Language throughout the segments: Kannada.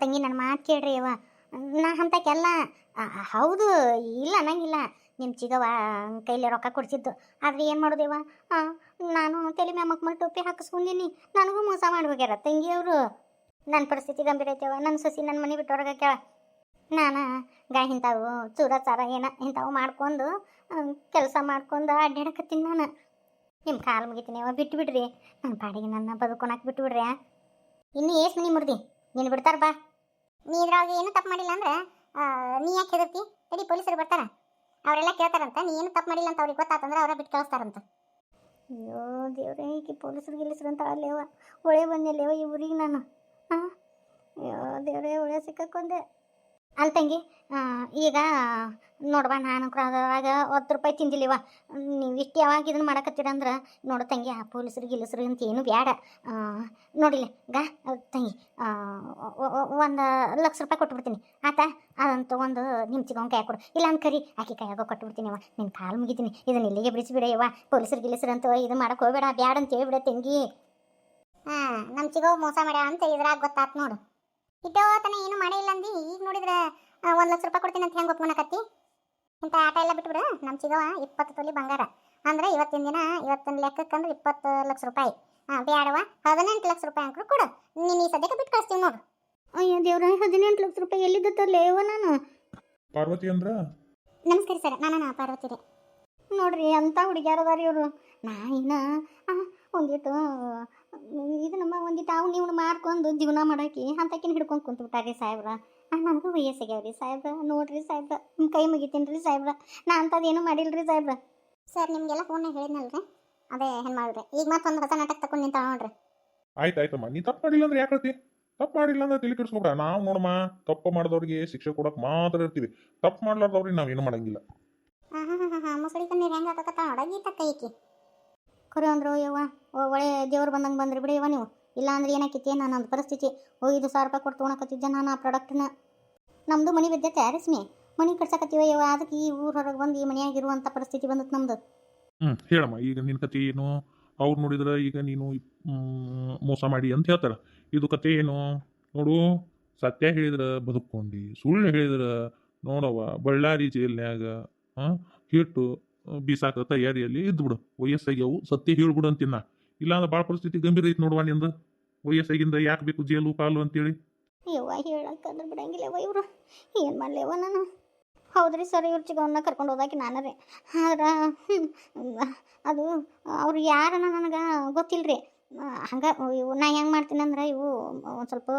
ತಂಗಿ ನನ್ನ ಮಾತು ಕೇಳ್ರಿ ಯವ್ವ. ನಾ ಅಂಥಕ್ಕೆಲ್ಲ ಹೌದು, ಇಲ್ಲ ಅನ್ನಂಗಿಲ್ಲ. ನಿಮ್ಮ ಚಿಗವ್ವ ಕೈಲಿ ರೊಕ್ಕ ಕೊಡ್ಸಿದ್ದು. ಆದ್ರೆ ಏನು ಮಾಡೋದೇವ, ನಾನು ತಲೆ ಮ್ಯಾಗ ಮಕ್ಮಲ್ ಟೋಪಿ ಹಾಕಿಸ್ಕೊಂಡೀನಿ. ನನಗೂ ಮೋಸ ಮಾಡಿ ಹೋಗ್ಯಾರ ತಂಗಿಯವರು. ನನ್ನ ಪರಿಸ್ಥಿತಿ ಗಂಭೀರ ಐತೆವ. ನನ್ನ ಸೊಸಿ ನನ್ನ ಮನೆ ಬಿಟ್ಟು ಹೊರಗಾಕ್ಯಾಳ. ನಾನು ಇಂಥವು ಚೂರ ಚಾರ ಇಂಥವು ಮಾಡ್ಕೊಂಡು ಕೆಲಸ ಮಾಡ್ಕೊಂಡು ಅಡ್ಡಾಡಕತ್ತೀನಿ ನಾನು. ನಿಮ್ಮ ಕಾಲು ಮುಗಿತೀನಿ ಅವ, ಬಿಟ್ಟು ಬಿಡ್ರಿ ನನ್ನ ಪಾಡಿಗೆ, ನನ್ನ ಬದುಕೊಳಕ್ಕೆ ಬಿಟ್ಟು ಬಿಡ್ರಿ. ಇನ್ನೂ ಏಸು ಮನಿ ಮುರ್ದಿ ನೀನು ಬಿಡ್ತಾರ ಬಾ. ನೀ ಇದ್ರೊಳಗೆ ಏನು ತಪ್ಪು ಮಾಡಿಲ್ಲ ಅಂದ್ರೆ ನೀ ಯಾಕೆ ಹೆದರ್ತಿ? ತಡಿ, ಪೊಲೀಸರು ಬರ್ತಾರ, ಅವರೆಲ್ಲ ಕೇಳ್ತಾರಂತ. ನೀ ಏನು ತಪ್ಪು ಮಾಡಿಲ್ಲ ಅಂತ ಅವ್ರಿಗೆ ಗೊತ್ತಾತಂದ್ರೆ ಅವರ ಬಿಟ್ಟು ಕಳಿಸ್ತಾರಂತ. ಅಯ್ಯೋ ದೇವ್ರೇ, ಈಗ ಪೊಲೀಸರು ಗಿಲಿಸ್ರು ಅಂತ ಅಲ್ಲೇವ ಒಳ್ಳೆ ಬಂದಿಲ್ಲೇವ ಈ ಊರಿಗೆ ನಾನು. ಅಯ್ಯೋ ದೇವ್ರೇ, ಒಳ್ಳೆ ಸಿಕ್ಕಾಕೊಂಡೆ. ಅಲ್ಲಿ ತಂಗಿ, ಈಗ ನೋಡ್ಬಾ, ನಾನು ಅದ್ರಾಗ 10 ರೂಪಾಯಿ ತಿಂದಿಲ್ಲಿವ. ನೀವು ಇಷ್ಟು ಯಾವಾಗ ಇದನ್ನು ಮಾಡಕತ್ತೀರಂದ್ರೆ ನೋಡು ತಂಗಿ, ಆ ಪೊಲೀಸರು ಗಿಲಿಸ್ರು ಅಂತ ಏನು ಬೇಡ. ನೋಡಿಲ್ಲ ತಂಗಿ, 1,00,000 ರೂಪಾಯಿ ಕೊಟ್ಬಿಡ್ತೀನಿ ಆತಾ. ಅದಂತೂ ಒಂದು ನಿಮ್ಮ ಚಿಗವನ್ ಕೈ ಕೊಡು, ಇಲ್ಲ ಅಂತ ಕರಿ ಆಕೆ ಕೈಯಾಗ ಕೊಟ್ಬಿಡ್ತೀನಿ ಅವ. ನಿನ್ನ ಕಾಲು ಮುಗಿತೀನಿ, ಇದನ್ನ ಇಲ್ಲಿಗೆ ಬಿಡಿಸಿಬಿಡ ಯವ್ವ. ಪೊಲೀಸರು ಗಿಲಿಸ್ರು ಅಂತ ಇದು ಮಾಡಕ್ಕೆ ಹೋಗ್ಬೇಡ, ಬ್ಯಾಡ ಅಂತ ಹೇಳ್ಬಿಡ ತಂಗಿ. ನಮ್ಮ ಚಿಗವ್ ಮೋಸ ಮಾಡ್ಯಾಳ ಅಂತ ಇದ್ರಾಗ ಗೊತ್ತಾತ್ ನೋಡು. ಇಟ್ಟೋ ತನ ಏನು ಮಾಡೇ ಇಲ್ಲ ಅಂದು ಈಗ ನೋಡಿದ್ರೆ 1,00,000 ರೂಪಾಯಿ ಕೊಡ್ತೀನಿ ಅಂತ ಹೆಂಗೆ ಒಪ್ಕೊಳಕತ್ತಿ? ಇಂಥ ಆಟ ಎಲ್ಲ ಬಿಟ್ಬಿಡು. ನಮ್ಮ ಚಿಗವ 20 ತೊಲಿ ಬಂಗಾರ ಅಂದ್ರೆ ಇವತ್ತಿನ ದಿನ, ಇವತ್ತಿನ ಲೆಕ್ಕಕ್ಕಂದ್ರೆ 20,00,000 ರೂಪಾಯಿ. ಬ್ಯಾಡವ, 18,00,000 ರೂಪಾಯಿ ಅಂಕರು ಕೊಡು. ನೀನು ಈ ಸದ್ಯಕ್ಕೆ ಬಿಟ್ಟು ಕಳಿಸ್ತೀವಿ ನೋಡು. ಅಯ್ಯೋ ದೇವ್ರ, 18,00,000 ರೂಪಾಯಿ ಎಲ್ಲಿದ್ದತ್ತಲ್ಲೇ ಇವ ನಾನು. ಪಾರ್ವತಿ ಅಂದ್ರ ನಮಸ್ಕಾರ ಸರ್, ನಾನು ಪಾರ್ವತಿ ರೀ. ನೋಡ್ರಿ ಅಂಥ ಹುಡುಗ್ಯಾರದಾರಿ ಇವರು. ನಾ ಇನ್ನ ಒಂದಿಟ್ಟು ಇದು ನಮ್ಮ ಒಂದಿಟ್ಟು ಅವು ನೀವು ಮಾಡ್ಕೊಂಡು ಜೀವನ ಮಾಡೋಕೆ ಅಂಥಕಿನ ಹಿಡ್ಕೊಂಡು ಕುಂತ್ಬಿಟ್ಟಾರಿ ಸಾಹೇಬ್ರ. ನನಗೂ ವಯಸ್ಸಾಗ್ಯಾವ್ರಿ ಸಾಹೇಬ್ರ. ನೋಡ್ರಿ ಸಾಹೇಬ್ರ, ನಿಮ್ಮ ಕೈ ಮುಗಿತೀನಿ ರೀ ಸಾಹೇಬ್ರ. ನಾ ಅಂಥದ್ದೇನು ಮಾಡಿಲ್ರಿ ಸಾಹೇಬ್ರ. ಸರ್ ನಿಮಗೆಲ್ಲ ಫೋನ್ನಾಗ ಹೇಳಿದ್ನಲ್ರಿ, ಅದೇ ಏನು ಮಾಡಿದ್ರಿ. ಈಗ ಮತ್ತೊಂದು ಹೊಸ ನಾಟಕ ತಗೊಂಡು ನಿಂತ ನೋಡ್ರಿ. ಆಯ್ತಾಯ್ತಮ್ಮ, ನೀ ತಪ್ಪು ಮಾಡಿಲ್ಲ ಅಂದ್ರೆ ಯಾಕೆ ಹೇಳ್ತಿ? ತಪ್ಪು ಮಾಡಿಲ್ಲ ಅಂದ್ರೆ ತಲೆ ಕೆಡಿಸ್ಕೊಬೇಡ. ನಾವು ನೋಡಮ್ಮ, ತಪ್ಪು ಮಾಡಿದವ್ರಿಗೆ ಶಿಕ್ಷೆ ಕೊಡಕ್ಕೆ ಮಾತ್ರ ಇರ್ತೀವಿ. ತಪ್ಪು ಮಾಡ್ಲಾರ್ದವ್ರಿಗೆ ನಾವೇನು ಮಾಡಂಗಿಲ್ಲ. ಮುಸುಳಿ ಕಣ್ಣೀರು ಹೆಂಗೆ ಹಾಕತ್ತ ನೋಡಗೀತ ಕೈಕಿ ಖರೆ ಅಂದ್ರು ಯವ್ವ. ಒಳ್ಳೆ ದೇವ್ರು ಬಂದಂಗೆ ಬಂದ್ರಿ ಬಿಡಿ ಯವ್ವ ನೀವು. ಇಲ್ಲ ಅಂದ್ರೆ ಏನಾಕಿತಿ ನನ್ನೊಂದು ಪರಿಸ್ಥಿತಿ. 5,000 ರೂಪಾಯಿ ಕೊಟ್ಟು ತೊಗೊಳಕತ್ತಿದ್ದೆ ನಾನು ಆ ಪ್ರಾಡಕ್ಟ್ನ. ನಮ್ಮದು ಮನೆ ಬಿದ್ದೈತೆ ಅರಿಸ್ಮಿ, ಮನೆ ಕಟ್ಸಕತ್ತೀವ ಯವ್ವ. ಅದಕ್ಕೆ ಈ ಊರ ಹೊರಗೆ ಬಂದು ಈ ಮನೆಯಾಗಿರುವಂಥ ಪರಿಸ್ಥಿತಿ ಬಂದತ್ತು ನಮ್ಮದು. ಹೇಳಮ್ಮ, ಈಗ ನಿನ್ನ ಕತೆ ಏನು? ಅವ್ರು ನೋಡಿದ್ರೆ ಈಗ ನೀನು ಮೋಸ ಮಾಡಿ ಅಂತ ಹೇಳ್ತಾರೆ. ಇದು ಕತೆ ಏನು ನೋಡು? ಸತ್ಯ ಹೇಳಿದ್ರೆ ಬದುಕೊಂಡು, ಸುಳ್ಳು ಹೇಳಿದ್ರೆ ನೋಡವ್ವ ಬಳ್ಳಾರಿ ಜೈಲ್ನ್ಯಾಗ ಹಿಟ್ಟು ಬೀಸಾಕ ತಯಾರಿಯಲ್ಲಿ ಇದ್ಬಿಡು. ವಯಸ್ಸಾಗ್ಯವು, ಸತ್ಯ ಹೇಳ್ಬಿಡು ಅಂತಿನ್ನ. ಇಲ್ಲಾಂದ್ರೆ ಭಾಳ ಪರಿಸ್ಥಿತಿ ಗಂಭೀರ ಐತಿ ನೋಡುವ ನಿಂದು. ವಯಸ್ಸಾಗಿಂದ ಯಾಕೆ ಬೇಕು ಜೈಲು ಪಾಲು ಅಂತೇಳಿ? ಯವ್ವ ಹೇಳಕ್ಕಂದ್ರೆ ಬಿಡಂಗಿಲ್ಲವ ಇವರು. ಏನು ಮಾಡಲೇವ ನಾನು? ಹೌದ್ರಿ ಸರ್, ಇವ್ರ ಚಿಗವನ್ನ ಕರ್ಕೊಂಡು ಹೋದಾಕಿ ನಾನು ರೀ. ಆದ್ರೆ ಅದು ಅವ್ರು ಯಾರನ್ನ ನನಗೆ ಗೊತ್ತಿಲ್ಲರಿ. ಹಂಗೆ ಇವು ನಾ ಹೆಂಗೆ ಮಾಡ್ತೀನಿ ಅಂದ್ರೆ, ಇವು ಒಂದು ಸ್ವಲ್ಪ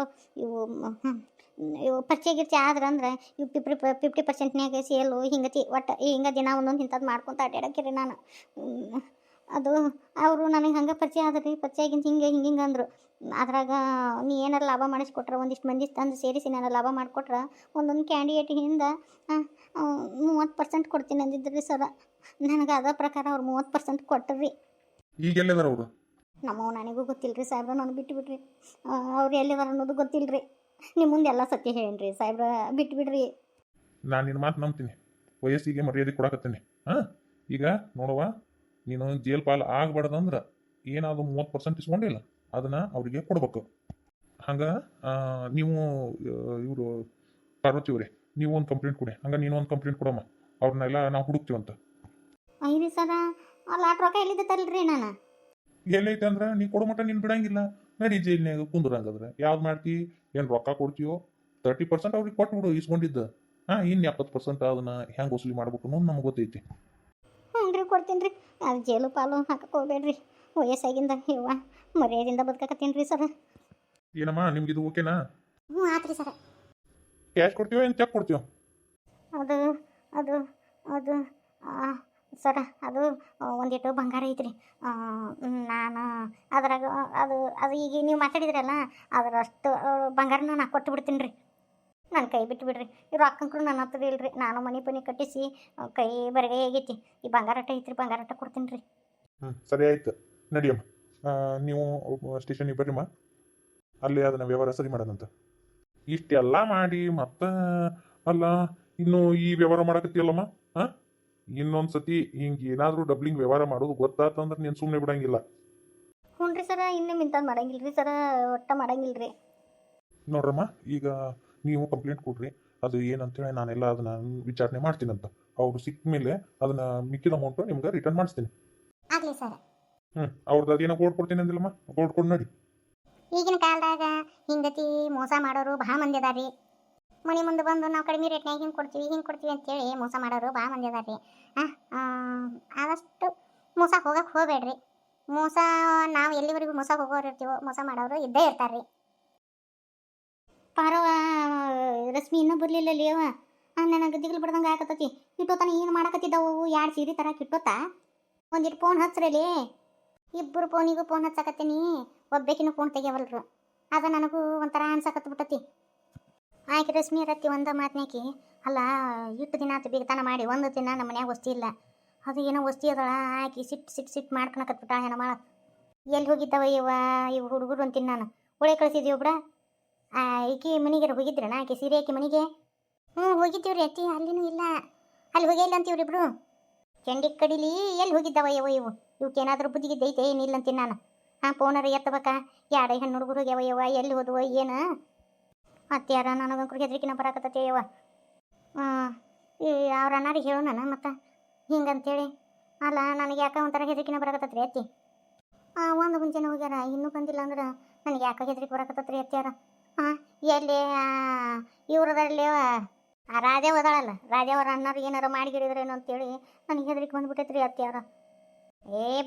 ಇವು ಪರಿಚಯ ಗಿರ್ಚೆ ಆದ್ರೆ ಅಂದ್ರೆ ಇವು 50% ಸೇಲು ಹಿಂಗತಿ ಒಟ್ಟು ಹಿಂಗೆ ದಿನ ಒಂದೊಂದು ಇಂಥದ್ದು ಮಾಡ್ಕೊತ ಅಡ್ಡಾಡಕ್ಕಿರಿ ನಾನು. ಅದು ಅವರು ನನಗೆ ಹಂಗೆ ಪರಿಚಯ ಆದ್ರಿ. ಪರಿಚಯ ಆಗಿಂತ ಹಿಂಗೆ ಅಂದರು. ಅದ್ರಾಗ ನೀ ಏನಾರು ಲಾಭ ಮಾಡಿಸ್ಕೊಟ್ರೆ, ಒಂದಿಷ್ಟು ಮಂದಿ ತಂದು ಸೇರಿಸಿ ನಾನು ಲಾಭ ಮಾಡಿಕೊಟ್ರೆ ಒಂದೊಂದು ಕ್ಯಾಂಡಿಡೇಟಿಂದ 30% ಕೊಡ್ತೀನಿ ಅಂದಿದ್ರಿ ಸರ. ನನಗೆ ಅದ ಪ್ರಕಾರ ಅವ್ರು 30% ಕೊಟ್ಟರಿ. ಈಗ ಎಲ್ಲಿದಾರ ಅವರು? ನಮ್ಮವು ನನಗೂ ಗೊತ್ತಿಲ್ಲರಿ ಸಾಹೇಬ್ರ, ನಾನು ಬಿಟ್ಟುಬಿಡ್ರಿ. ಅವ್ರು ಎಲ್ಲಿದಾರ ಅನ್ನೋದು ಗೊತ್ತಿಲ್ಲರಿ. ನಿಮ್ಮ ಮುಂದೆ ಎಲ್ಲ ಸತ್ಯ ಹೇಳೇನ್ರಿ ಸಾಹೇಬ್ರ, ಬಿಟ್ಬಿಡ್ರಿ. ನಾನು ನಿನ್ನ ಮಾತು ನಂಬ್ತೀನಿ, ವಯಸ್ಸಿಗೆ ಮರ್ಯಾದೆ ಕೊಡಕತ್ತೀನಿ. ಈಗ ನೋಡುವ, ನೀನು ಜೇಲ್ ಪಾಲ್ ಆಗಬಾರ್ದಂದ್ರೆ ಏನಾದ್ರು 30% ಇಸ್ಕೊಂಡಿಲ್ಲ ಅದನ್ನು ಅವರಿಗೆ ಕೊಡ್ಬೇಕು. ಹಂಗೆ ನೀವು ಇವರು ಪಾರ್ವತಿ ಅವರೇ, ನೀವು ಒಂದು ಕಂಪ್ಲೇಂಟ್ ಕೊಡಿ. ಹಂಗೆ ನೀನು ಒಂದು ಕಂಪ್ಲೇಂಟ್ ಕೊಡಮ್ಮ, ಅವ್ರನ್ನೆಲ್ಲ ನಾವು ಹುಡುಕ್ತೀವಂತ. ಐರಿ ಸರ, ಅಲ್ಲಿ ಆಟ ರೊಕ್ಕ ಎಲ್ಲಿದ್ದ ತರಲ್ರಿ ನಾನು. ಎಲ್ಲೈತೆ ಅಂದ್ರೆ ನೀ ಕೊಡೋ ಮಟ್ಟ ನೀನು ಬಿಡಂಗಿಲ್ಲ. ನಡಿ ಜೈಲ್ನಾಗ ಕುಂದ್ರಂಗದ್ರೆ ಯಾವ್ದು ಮಾಡ್ತಿ? ಏನು ರೊಕ್ಕ ಕೊಡ್ತೀವೋ 30% ಅವ್ರಿಗೆ ಕೊಟ್ಬಿಡು ಇಸ್ಕೊಂಡಿದ್ದು. ಇನ್ನು 70% ಅದನ್ನು ಹೆಂಗೆ ವಸೂಲಿ ಮಾಡ್ಬೇಕು ಅನ್ನೋದು ನಮ್ಗೆ ಗೊತ್ತೈತಿ. ಹ್ಞೂ ರೀ, ಕೊಡ್ತೀನಿ ರೀ. ಅದು ಜೇಲು ಪಾಲು ಹಾಕಕ್ಕೆ ಹೋಗ್ಬೇಡ್ರಿ. ವಯಸ್ಸಾಗಿಂದ ಇವ್ವ ಮರ್ಯಾದಿಂದ ಬದುಕಕತ್ತೀನಿ ರೀ ಸರ. ಏನಮ್ಮ, ನಿಮ್ಗಿದು ಓಕೆನಾ? ಆತ್ರಿ ಸರ. ಕ್ಯಾಶ್ ಕೊಡ್ತೀವೋ ಏನು ಚೆಕ್ ಕೊಡ್ತೀವೋ? ಅದು ಅದು ಅದು ಸರ, ಅದು ಒಂದಿಟ್ಟು ಬಂಗಾರ ಐತ್ರಿ. ನಾನು ಅದ್ರಾಗ ಅದು ಈಗ ನೀವು ಮಾತಾಡಿದ್ರಲ್ಲ, ಅದರಷ್ಟು ಬಂಗಾರನ ನಾನು ಕೊಟ್ಟು ಬಿಡ್ತೀನಿ ರೀ. ನನ್ನ ಕೈ ಬಿಟ್ಟು ಬಿಡ್ರಿ. ಈ ರೊಕ್ಕಂಕರು ನನ್ನ ಹತ್ರ ಇಲ್ರಿ. ನಾನು ಮನೆ ಕಟ್ಟಿಸಿ ಕೈ ಬರಗೈ ಆಗೈತಿ. ಈ ಬಂಗಾರ ಅಟ್ಟ ಐತ್ರಿ, ಬಂಗಾರ ಅಟ್ಟ ಕೊಡ್ತೀನಿ ರೀ. ಸರಿ ಆಯ್ತು, ನಡಿಯಮ್ಮ. ನೀವು ಸ್ಟೇಷನಿಗೆ ಬರ್ರಿಮ್ಮ, ಅಲ್ಲಿ ಅದನ್ನು ವ್ಯವಹಾರ ಸರಿ ಮಾಡೋದಂತ. ಇಷ್ಟೆಲ್ಲ ಮಾಡಿ ಮತ್ತೆ ಅಲ್ಲ ಇನ್ನು ಈ ವ್ಯವಹಾರ ಮಾಡಕತ್ತೀಯಲ್ಲಮ್ಮ. ಇನ್ನೊಂದು ಸತಿ ಹಿಂಗೆ ಏನಾದರೂ ಡಬ್ಲಿಂಗ್ ವ್ಯವಹಾರ ಮಾಡೋದು ಗೊತ್ತಾತಂದ್ರೆ ನೀನು ಸುಮ್ಮನೆ ಬಿಡಂಗಿಲ್ಲ. ಹ್ಞೂ ರೀ ಸರ, ಇನ್ನೂ ಇಂಥದ್ದು ಮಾಡಂಗಿಲ್ಲ ರೀ ಸರ, ಒಟ್ಟು ಮಾಡಂಗಿಲ್ಲ ರೀ. ನೋಡ್ರಮ್ಮ, ಈಗ ನೀವು ಕಂಪ್ಲೇಂಟ್ ಕೊಡ್ರಿ. ಅದು ಏನಂತೇಳಿ ನಾನೆಲ್ಲ ಅದನ್ನ ವಿಚಾರಣೆ ಮಾಡ್ತೀನಂತ. ಅವ್ರು ಸಿಕ್ಕ ಮೇಲೆ ಅದನ್ನ ಮಿಕ್ಕಿದ ಅಮೌಂಟು ನಿಮ್ಗೆ ರಿಟರ್ನ್ ಮಾಡಿಸ್ತೀನಿ. ಆಗಲಿ ಸರ್. ಅವ್ರದ್ದು ಅದೇನೋ ಗೋಲ್ಡ್ ಕೊಡ್ತೀನಿ ಅಂದಿಲ್ಲಮ್ಮ, ಗೋಲ್ಡ್ ಕೊಡು ನೋಡಿ. ಈಗಿನ ಕಾಲದಾಗ ಹಿಂಗತಿ ಮೋಸ ಮಾಡೋರು ಭಾಳ ಮಂದಿ ಅದಾರಿ. ಮನೆ ಮುಂದೆ ಬಂದು ನಾವು ಕಡಿಮೆ ರೇಟ್ನಾಗ ಹಿಂಗೆ ಕೊಡ್ತೀವಿ ಅಂತೇಳಿ ಮೋಸ ಮಾಡೋರು ಭಾಳ ಮಂದಿ ಅದಾರಿ. ಆದಷ್ಟು ಮೋಸ ಹೋಗಕ್ಕೆ ಹೋಗಬೇಡ್ರಿ. ಮೋಸ ನಾವು ಎಲ್ಲಿವರೆಗೂ ಮೋಸ ಹೋಗೋರು ಇರ್ತೀವೋ ಮೋಸ ಮಾಡೋರು ಇದ್ದೇ ಇರ್ತಾರೆ ರೀ. ಪಾರವ ರಶ್ಮಿ ಇನ್ನೂ ಬರಲಿಲ್ಲ ಲೇವ. ನನಗೆ ದಿಗ್ಲು ಬಿಡ್ದಂಗೆ ಆಗತ್ತತಿ. ಇಟ್ಟೋತನ ಏನು ಮಾಡಕತ್ತಿದ್ದವು? 2 ಸೀರೆ ತರ ಕಿಟ್ಟೋತ. ಒಂದಿಟ್ಟು ಫೋನ್ ಹಚ್ರಲಿ. ಇಬ್ಬರು ಫೋನಿಗೂ ಫೋನ್ ಹಚ್ಚಾಕತ್ತೀನಿ, ಒಬ್ಬೇಕಿನೂ ಫೋನ್ ತೆಗಿಯವಲ್ರು. ಅದು ನನಗೂ ಒಂಥರ ಅನ್ಸಕತ್ತು ಬಿಟ್ಟತಿ. ಆಕೆ ರಶ್ಮಿ ರತ್ತಿ ಒಂದು ಮಾತನಾಕಿ, ಅಲ್ಲ ಇಟ್ಟು ದಿನ ಆತು ಬೇಗತನ ಮಾಡಿ ಒಂದು ದಿನ ನಮ್ಮ ಮನ್ಯಾಗ ವಸ್ತಿ ಇಲ್ಲ. ಅದು ಏನೋ ವಸ್ತಿ ಅದಳ ಆಕಿ ಸಿಟ್ಟು ಮಾಡ್ಕೊಳಕತ್ಬಿಟ್ಟ ಹೆಣ್ಮಾಳ. ಎಲ್ಲಿ ಹೋಗಿದ್ದವ ಇವು ಹುಡುಗರು ಅಂತೀನಿ ನಾನು. ಒಳ್ಳೆ ಕಳಿಸಿದೀವಿ ಬಿಡ. ಈಕಿ ಮನೆಗೆ ಹೋಗಿದ್ರಣ? ಆಕೆ ಸೀರೆ ಆಕಿ ಮನೆಗೆ ಹೋಗಿದ್ದೀವ್ರಿ ಅತ್ತಿ. ಅಲ್ಲಿನೂ ಇಲ್ಲ, ಅಲ್ಲಿ ಹೋಗೇ ಇಲ್ಲ ಅಂತೀವ್ರಿಬ್ರು. ಚಂಡಿ ಕಡಿಲಿ ಎಲ್ಲಿ ಹೋಗಿದ್ದವ ಇವಕ್ಕೇನಾದ್ರೂ ಬುದ್ಧಿಗಿದ್ದೈತೆ ಏನಿಲ್ಲ ಅಂತೀನಿ ನಾನು. ಫೋನರ ಎತ್ತಬೇಕ. 2 ಹೆಣ್ಣು ಹುಡುಗರು ಹೋಗ್ಯಾವ ಎಲ್ಲಿ ಹೋದವ ಏನು ಅತ್ಯಾರ? ನನಗಂಕರು ಹೆದರಿಕಿನ ಬರಾಕತ್ತತಿ ಯವ್ವ. ಅವ್ರ ಅಣ್ಣಾರಿಗೆ ಹೇಳು ನಾನು ಮತ್ತೆ ಹಿಂಗಂತೇಳಿ. ಅಲ್ಲ ನನಗೆ ಯಾಕೆ ಒಂಥರ ಹೆದರಿಕಿನ ಬರಾಕತ್ತತ್ರಿ ಅತ್ತಿ. ಒಂದು ಮುಂಚೆನೇ ಹೋಗ್ಯಾರ, ಇನ್ನೂ ಬಂದಿಲ್ಲ ಅಂದ್ರೆ ನನಗೆ ಯಾಕೆ ಹೆದರಿಕೆ ಬರಾಕತ್ತತ್ರಿ ಅತ್ಯಾರ. ಎಲ್ಲಿ ಇವ್ರದಲ್ಲಿ ರಾಜಾವ್ ಅದಾಳಲ್ಲ, ರಾಜಾವರ ಅಣ್ಣಾರು ಏನಾರು ಮಾಡಿಗಿಡಿದ್ರೇನು ಅಂತೇಳಿ ನನಗೆ ಹೆದರಿಕೆ ಬಂದ್ಬಿಟ್ಟೈತ್ರಿ ಅತ್ಯಾರ.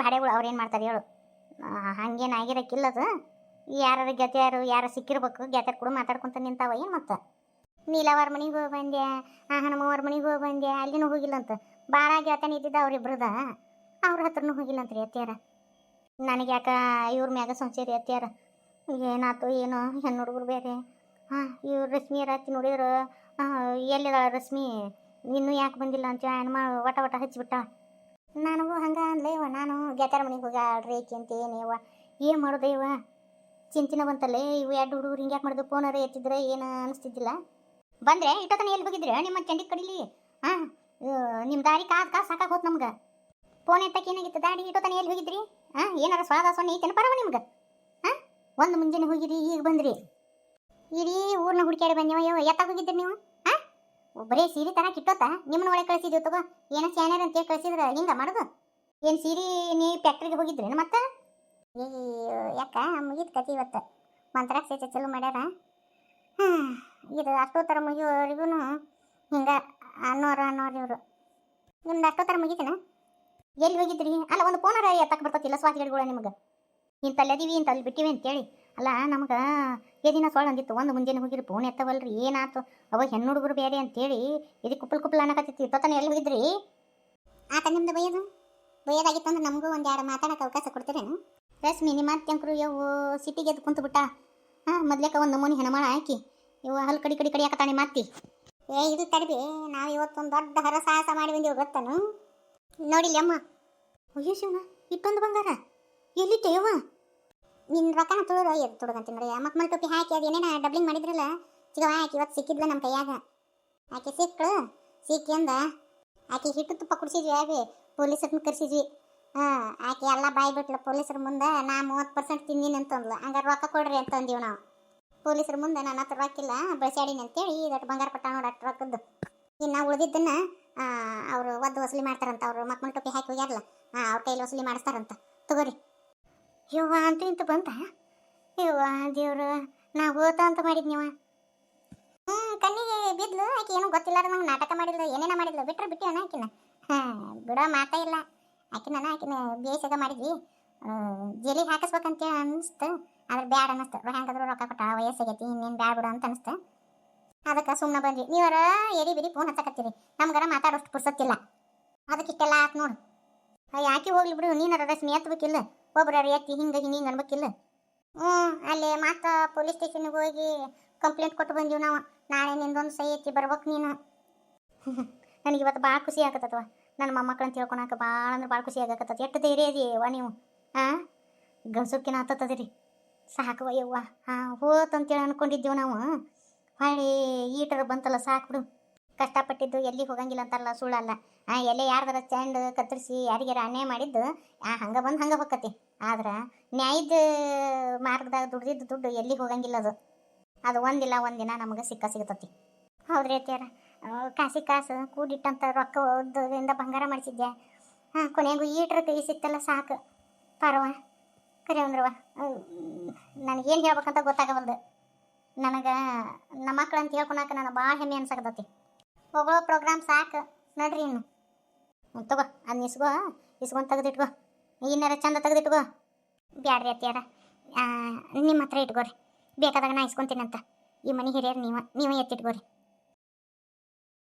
ಬಾಡೆಗಳು ಅವ್ರೇನು ಮಾಡ್ತಾರೆ ಹೇಳು? ಹಂಗೇನು ಆಗಿರಕ್ಕಿಲ್ಲದು. ಯಾರು ಗೆತೆಯರು ಯಾರು ಸಿಕ್ಕಿರ್ಬೇಕು, ಗೆತೆಯರು ಕೂಡ ಮಾತಾಡ್ಕೊಂತ ನಿಂತಾವ ಏನು ಮತ್ತೆ. ನೀಲವರ ಮನೆಗೆ ಹೋಗಿ ಬಂದೆ, ಹನುಮವ್ರ ಮನೆಗೆ ಹೋಗಿ ಬಂದೆ, ಅಲ್ಲಿನೂ ಹೋಗಿಲ್ಲಂತ. ಭಾಳ ಗೆತನ ಇದ್ದಿದ್ದ ಅವ್ರಿಬ್ರದ, ಅವ್ರ ಹತ್ರನೂ ಹೋಗಿಲ್ಲಂತ್ರಿ ಅತ್ಯಾರ. ನನಗೆ ಯಾಕೆ ಇವ್ರ ಮ್ಯಾಗ ಸಂಚೇರಿ ಅತ್ಯಾರ. ಏನಾಯ್ತು ಏನೋ ಹೆಣ್ಣು ಹುಡುಗರು ಬೇರೆ. ಇವ್ರು ರಶ್ಮಿ ರಾತ್ರಿ ನೋಡಿದ್ರು ಎಲ್ಲಿದಾಳ ರಶ್ಮಿ ಇನ್ನೂ ಯಾಕೆ ಬಂದಿಲ್ಲ ಅಂತ ಹೆಣ್ಮ ವಟ ಹಚ್ಚಿಬಿಟ್ಟ. ನನಗೂ ಹಂಗೆ ಅಂದ್ಲೇವ. ನಾನು ಗೆತಾರ ಮನೆಗೆ ಹೋಗಿ ಆಡ್ರಿ ಏಕೆ ಅಂತ ಏನೇವ ಏನು ಮಾಡೋದು ಇವ ಚಿಂತಿನ ಬಂತಲ್ಲೇ. ಇವು 2 ಹುಡುಗರು ಹಿಂಗೆ ಯಾಕೆ ಮಾಡಿದ್ರು? ಫೋನರ ಎತ್ತಿದ್ರೆ ಏನು ಅನಿಸ್ತಿದ್ದಿಲ್ಲ. ಬಂದರೆ ಇಟ್ಟೋತನ ಎಲ್ಲಿ ಹೋಗಿದ್ರೆ ನಿಮ್ಮ ಚಂಡಿ ಕಡಿಲಿ? ನಿಮ್ಮ ದಾರಿ ಕಾದು ಸಾಕಾಗಿ ಹೋತ್ ನಮ್ಗೆ. ಫೋನ್ ಎತ್ತಕ್ಕೆ ಏನಾಗಿತ್ತು ದಾಡಿ? ಇಟ್ಟೋತನ ಎಲ್ಲಿ ಹೋಗಿದ್ರಿ? ಏನಾರ ಸ್ವಾದ ಸೊನ್ನೆ ಐತೆನ ಪರವ ನಿಮ್ಗೆ? ಒಂದು ಮುಂಜಾನೆ ಹೋಗಿರಿ, ಈಗ ಬಂದ್ರಿ. ಇಡೀ ಊರನ್ನ ಹುಡುಕ್ಯಾಡಿ ಬಂದೀವ. ಎತ್ತಾಗ ಹೋಗಿದ್ರಿ ನೀವು? ಬರೀ ಸೀರೆ ತರ ಕಿಟ್ಟೋತ ನಿಮ್ಮನ್ನ ಒಳಗೆ ಕಳಿಸಿದ್ವಿ ತಗೋ. ಏನೋ ಸ್ಯಾನರ್ ಅಂತೇಳಿ ಕಳಿಸಿದ್ರೆ ಹಿಂಗೆ ಮಾಡೋದು? ಏನು ಸೀರೆ ನೀ ಫ್ಯಾಕ್ಟ್ರಿಗೆ ಹೋಗಿದ್ರೇನು ಮತ್ತೆ? ಯಾಕ ಮುಗಿದ ಕತೆ ಇವತ್ತು. ಮಂತ್ರಾಕ್ಷತೆ ಚಲೋ ಮಾಡ್ಯಾರ. ಇದು ಅಷ್ಟೋತ್ತರ ಮುಗಿಯೋರಿಗೂ ಹಿಂಗೆ ಅನ್ನೋರು ಇವರು. ನಿಮ್ದು ಅಷ್ಟೋತ್ತರ ಮುಗಿತೇನ? ಎಲ್ಲಿ ಹೋಗಿದ್ರಿ? ಅಲ್ಲ ಒಂದು ಫೋನರ ಎತ್ತಕ್ಕೆ ಬರ್ತತಿಲ್ಲ ಸ್ವಾತಿಗಳಿಗಳ ನಿಮ್ಗೆ. ಇಂತಲ್ಲದೀವಿ ಇಂತಲ್ಲಿ ಬಿಟ್ಟಿವಿ ಅಂತೇಳಿ. ಅಲ್ಲ ನಮ್ಗೆ ಎದಿನ ಸೊಳ್ಳೆ ಅಂದಿತ್ತು. ಒಂದು ಮುಂಜಾನೆ ಹೋಗಿರಿ ಫೋನ್ ಎತ್ತವಲ್ರಿ, ಏನಾಯ್ತು? ಅವ ಹೆಣ್ಣು ಹುಡುಗರು ಬೇರೆ ಅಂತೇಳಿ ಇದಕ್ಕೆ ಕುಪ್ಪಲ್ ಅನ್ನಕತ್ತಿತ್ತು. ಇತ್ತೊತ್ತನ ಎಲ್ಲಿ ಹೋಗಿದ್ರಿ? ಆತ ನಿಮ್ದು ಬೈಯೋದಾಗಿತ್ತು ಅಂದ್ರೆ ನಮಗೂ ಒಂದು 2 ಮಾತಾಡೋಕೆ ಅವಕಾಶ ಕೊಡ್ತೀರೇನು? ರಶ್ಮಿ ನಿಮ್ಮ ಅತ್ಯಂಕರು ಯವು ಸಿಟಿಗೆ ಎದ್ದು ಕುಂತು ಬಿಟ್ಟ. ಮೊದ್ಲೇಕ ಒಂದು ನಮೂನಿ ಹೆಣಮಾಳ ಹಾಕಿ ಇವು ಹಲ್ ಕಡಿ ಹಾಕತಾನೆ ಮಾತಿ. ಇದು ತಡಬಿ, ನಾವು ಇವತ್ತೊಂದು ದೊಡ್ಡ ಹರಸಾಹಸ ಮಾಡಿ ಬಂದೀವಿ ಗೊತ್ತನು? ನೋಡಿಲ್ಲ ಅಮ್ಮ. ಅಯ್ಯೋ ಶಿವನ, ಇಟ್ಟೊಂದು ಬಂಗಾರ ಎಲ್ಲಿಟ್ಟೆ ಯವ್ವ? ನಿನ್ನ ರೊಕ್ಕನ ತುಳಿದು ಎದ್ದು ತುಡುಗಂತೀನಿ ನೋಡಿ. ಮಕ್ಕಳ ಟೋಪಿ ಹಾಕಿ ಅದು ಏನೇನ ಡಬ್ಲಿಂಗ್ ಮಾಡಿದ್ರಲ್ಲ ಚಿಗವ, ಆಕೆ ಇವತ್ತು ಸಿಕ್ಕಿದ್ಲ ನಮ್ಮ ಕೈಯಾಗ. ಆಕೆ ಸಿಕ್ಕಿ ಅಂದ ಆಕೆ ಹಿಟ್ಟು ತುಪ್ಪ ಕುಡಿಸಿದ್ವಿ. ಆಗಿ ಪೊಲೀಸರನ್ನ ಕರೆಸಿದ್ವಿ. ಆಕೆ ಎಲ್ಲ ಬಾಯಿ ಬಿಟ್ಲು ಪೊಲೀಸರ ಮುಂದೆ. ನಾ 30% ತಿಂದೀನಿ ಅಂತಂದ್ಲು. ಹಂಗಾರೆ ರೊಕ್ಕ ಕೊಡ್ರಿ ಅಂತಂದೀವಿ ನಾವು. ಪೊಲೀಸರ ಮುಂದೆ ನನ್ನ ಹತ್ರ ರೊಕ್ಕ ಇಲ್ಲ ಬಳಸ್ಯಾಡಿನಿ ಅಂತೇಳಿ ಇದಟ್ಟು ಬಂಗಾರ ಕೊಟ್ಟ ನೋಡಿ ಅಷ್ಟು ರೊಕ್ಕದ್ದು. ಇನ್ನು ಉಳಿದಿದ್ದನ್ನು ಅವರು ಒದ್ದು ವಸೂಲಿ ಮಾಡ್ತಾರಂತ. ಅವರು ಮಕ್ಕಳ ಟೋಪಿ ಹಾಕಿ ಹೋಗ್ಯಾರಲ್ಲ, ಅವ್ರ ಕೈಲಿ ವಸೂಲಿ ಮಾಡಿಸ್ತಾರಂತ. ತಗೋರಿ. ಯವ್ವ ಅಂತೂ ಇಂತ ಬಂತ. ಯವ್ವ ದೇವ್ರು, ನಾವು ಹೋತ ಅಂತ ಮಾಡಿದ್ನಿವ. ಕಣ್ಣಿಗೆ ಬಿದ್ಲು ಆಕೆ. ಏನೂ ಗೊತ್ತಿಲ್ಲ ನಂಗೆ. ನಾಟಕ ಮಾಡಿದ್ಲು, ಏನೇನ ಮಾಡಿದ್ಲು. ಬಿಟ್ಟಿವನ ಆಕಿನ. ಬಿಡೋ ಮಾತಾ ಇಲ್ಲ ಆಕಿನ ಬೇಸಗ ಮಾಡಿದ್ವಿ. ಜೈಲಿಗೆ ಹಾಕಿಸ್ಬೇಕಂತೇಳಿ ಅನಿಸ್ತು. ಆದ್ರೆ ಬ್ಯಾಡ ಅನ್ನಿಸ್ತು. ಹೆಂಗಾದ್ರೂ ರೊಕ್ಕ ಕೊಟ್ಟ ವಯಸ್ಸಾಗೈತಿ, ಇನ್ನೇನು ಬ್ಯಾಡ ಬಿಡು ಅಂತ ಅನಿಸ್ತು. ಅದಕ್ಕೆ ಸುಮ್ಮನೆ ಬಂದ್ವಿ. ನೀವರ ಎರಿ ಬಿರಿ ಫೋನ್ ಹಚ್ಚಕತ್ತೀರಿ, ನಮ್ಗಾರ ಮಾತಾಡೋಷ್ಟು ಪುರ್ಸತ್ತಿಲ್ಲ. ಅದಕ್ಕೆ ಇಷ್ಟೆಲ್ಲ ಆತು ನೋಡು. ಯಾಕೆ ಹೋಗ್ಲಿ ಬಿಡು. ನೀನಾರ ರಶ್ಮಿ ಎತ್ತಬೇಕಿಲ್ಲ, ಒಬ್ರಾರ ಎತ್ತಿ ಹಿಂಗೆ ಅನ್ಬೇಕಿಲ್ಲ. ಅಲ್ಲಿ ಮತ್ತೆ ಪೊಲೀಸ್ ಸ್ಟೇಷನ್ಗೆ ಹೋಗಿ ಕಂಪ್ಲೇಂಟ್ ಕೊಟ್ಟು ಬಂದೀವಿ ನಾವು. ನಾಳೆ ನಿಂದೊಂದು ಸಹಿ ಎತ್ತಿ ಬರ್ಬೇಕು ನೀನು. ನನಗೆ ಇವತ್ತು ಭಾಳ ಖುಷಿ ಆಗತ್ತವ. ನನ್ನ ಮೊಮ್ಮಕ್ಕಳಂತ ತಿಳ್ಕೊಳಕ್ಕೆ ಭಾಳ ಅಂದ್ರೆ ಭಾಳ ಖುಷಿ ಆಗಕತ್ತದ. ಎಷ್ಟು ಧೈರ್ಯ ಇದೀವ ನೀವು. ಗಂಡ್ಸಕ್ಕಿನ ಹತ್ತದಿರಿ ಸಾಕವ ಯವ್ವ. ಹೋತಂತೇಳಿ ಅನ್ಕೊಂಡಿದ್ದೀವಿ ನಾವು. ಹೊಳ್ಳಿ ಈಟರ್ ಬಂತಲ್ಲ ಸಾಕು. ಕಷ್ಟಪಟ್ಟಿದ್ದು ಎಲ್ಲಿಗೆ ಹೋಗಂಗಿಲ್ಲ ಅಂತಾರಲ್ಲ, ಸುಳ್ಳಲ್ಲ. ಎಲ್ಲೇ ಯಾರ್ದಾರ ಚಂಡ್ ಕತ್ತರಿಸಿ ಯಾರಿಗಾರ ಅನ್ಯಾಯ ಮಾಡಿದ್ದು ಹಂಗೆ ಬಂದು ಹಂಗೆ ಹೊಕ್ಕತಿ. ಆದ್ರೆ ನ್ಯಾಯದ ಮಾರ್ಗದಾಗ ದುಡ್ದಿದ್ದು ದುಡ್ಡು ಎಲ್ಲಿಗೆ ಹೋಗಂಗಿಲ್ಲ. ಅದು ಅದು ಒಂದಿಲ್ಲ ಒಂದಿನ ನಮಗೆ ಸಿಗ್ತತಿ. ಹೌದ್ರಿ ಅತ್ಯಾರ, ಕಾಸಿ ಕಾಸು ಕೂಡಿಟ್ಟಂಥ ರೊಕ್ಕದಿಂದ ಬಂಗಾರ ಮಾಡಿಸಿದ್ದೆ. ಹಾಂ, ಕೊನೆಗೂ ಈಟ್ರ ಕೈ ಸಿಕ್ತಲ್ಲ ಸಾಕು ಪರವ. ಕರೆ ಅಂದ್ರವ ನನಗೇನು ಹೇಳ್ಬೇಕಂತ ಗೊತ್ತಾಗವಲ್ದು. ನನಗೆ ನಮ್ಮ ಮಕ್ಳು ಅಂತ ಹೇಳ್ಕೊಳಕ್ಕೆ ನನಗೆ ಭಾಳ ಹೆಮ್ಮೆ ಅನ್ಸಕತ್ತತಿ. ಹೋಗೋ ಪ್ರೋಗ್ರಾಮ್ ಸಾಕು ನೋಡ್ರಿ. ಇನ್ನು ತಗೋ ಅದನ್ನ ಇಸ್ಕೊಂಡು ತೆಗೆದಿಟ್ಕೋ. ಏನಾರ ಚಂದ ತೆಗೆದಿಟ್ಕೋ. ಬ್ಯಾಡ್ರಿ ಅತ್ಯಾರ, ನಿಮ್ಮ ಹತ್ರ ಇಟ್ಕೋರಿ. ಬೇಕಾದಾಗ ನಾ ಇಸ್ಕೊತೀನಂತ. ಈ ಮನೆ ಹಿರಿಯರು ನೀವೇ ಎತ್ತಿಟ್ಕೋರಿ.